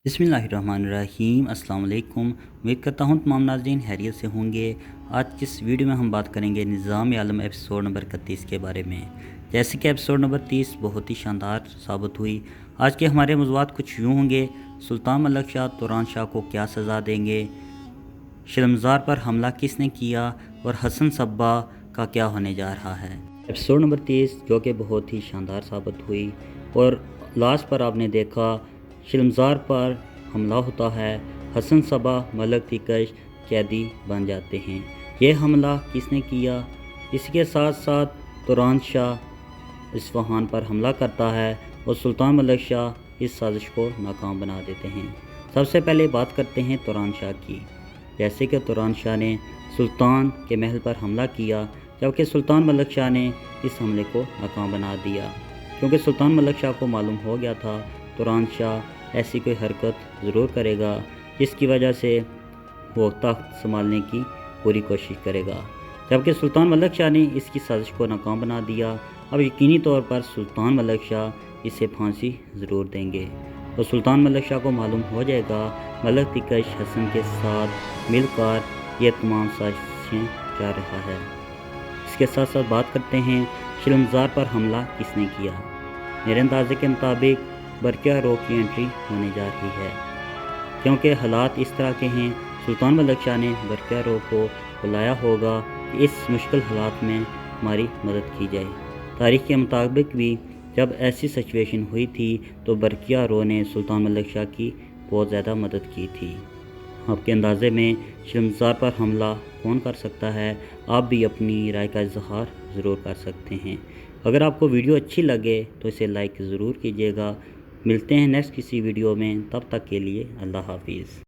बिस्मिल्लाहिर्रहमानिर्रहीम। अस्सलाम वालेकुम। उम्मीद करता हूँ तमाम नाज़रीन खैरियत से होंगे। आज की इस वीडियो में हम बात करेंगे निज़ाम आलम एपिसोड नंबर 31 के बारे में। जैसे कि एपिसोड नंबर 30 बहुत ही शानदार साबित हुई। आज के हमारे मौज़ूआत कुछ यूँ होंगे: सुल्तान मलक शाह तुरान शाह को क्या सज़ा देंगे, शर्मज़ार पर हमला किसने किया और हसन सब्बा का क्या होने जा रहा है। एपिसोड नंबर 30 जो कि बहुत ही शानदार साबित हुई और लास्ट पर आपने देखा शर्मज़ार पर हमला होता है, हसन सबा मलक तिकश कैदी बन जाते हैं। ये हमला किसने किया? इसके साथ साथ तुरान शाह इस्फहान पर हमला करता है और सुल्तान मलक शाह इस साजिश को नाकाम बना देते हैं। सबसे पहले बात करते हैं तुरान शाह की। जैसे कि तुरान शाह ने सुल्तान के महल पर हमला किया, जबकि सुल्तान मलक शाह ने इस हमले को नाकाम बना दिया, क्योंकि सुल्तान मलक शाह को मालूम हो गया था तुरान शाह ऐसी कोई हरकत ज़रूर करेगा जिसकी वजह से वो तख्त संभालने की पूरी कोशिश करेगा। जबकि सुल्तान मलक शाह ने इसकी साजिश को नाकाम बना दिया। अब यकीनी तौर पर सुल्तान मलक शाह इसे फांसी ज़रूर देंगे और सुल्तान मलक शाह को मालूम हो जाएगा मलक तिकश हसन के साथ मिलकर ये तमाम साजिशें कर रहा है। इसके साथ साथ बात करते हैं शर्मज़ार पर हमला किसने किया। मेरे अंदाजे के मुताबिक बरकिया रो की एंट्री होने जा रही है, क्योंकि हालात इस तरह के हैं। सुल्तान मलक शाह ने बरकिया रो को बुलाया होगा कि इस मुश्किल हालात में हमारी मदद की जाए। तारीख़ के मुताबिक भी जब ऐसी सिचुएशन हुई थी तो बरकिया रो ने सुल्तान मलक शाह की बहुत ज़्यादा मदद की थी। आपके अंदाज़े में शर्मज़ार पर हमला कौन कर सकता है? आप भी अपनी राय का इज़हार ज़रूर कर सकते हैं। अगर आपको वीडियो अच्छी लगे तो इसे लाइक ज़रूर कीजिएगा। मिलते हैं नेक्स्ट किसी वीडियो में, तब तक के लिए अल्लाह हाफिज़।